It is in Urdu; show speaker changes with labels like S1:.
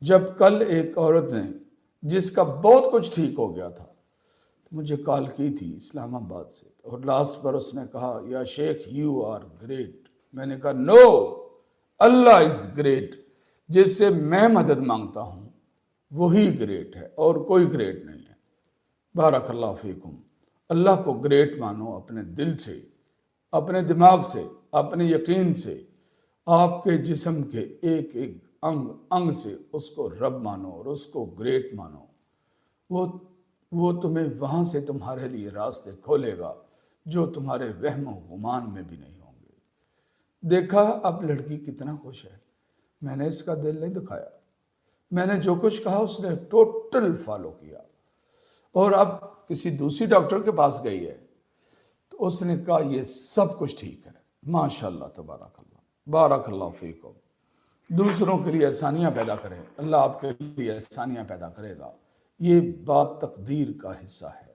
S1: جب کل ایک عورت نے جس کا بہت کچھ ٹھیک ہو گیا تھا مجھے کال کی تھی اسلام آباد سے، اور لاسٹ پر اس نے کہا یا شیخ یو آر گریٹ. میں نے کہا نو، اللہ از گریٹ. جس سے میں مدد مانگتا ہوں وہی گریٹ ہے اور کوئی گریٹ نہیں ہے. بارک اللہ فیکم. اللہ کو گریٹ مانو اپنے دل سے، اپنے دماغ سے، اپنے یقین سے، آپ کے جسم کے ایک ایک انگ سے اس کو رب مانو اور اس کو گریٹ مانو. وہ تمہیں وہاں سے تمہارے لیے راستے کھولے گا جو تمہارے وہم و گمان میں بھی نہیں ہوں گے. دیکھا اب لڑکی کتنا خوش ہے. میں نے اس کا دل نہیں دکھایا، میں نے جو کچھ کہا اس نے ٹوٹل فالو کیا. اور اب کسی دوسری ڈاکٹر کے پاس گئی ہے تو اس نے کہا یہ سب کچھ ٹھیک ہے. ماشاءاللہ تبارک اللہ، بارک اللہ فیکم. دوسروں کے لیے آسانیاں پیدا کریں، اللہ آپ کے لیے آسانیاں پیدا کرے گا. یہ بات تقدیر کا حصہ ہے.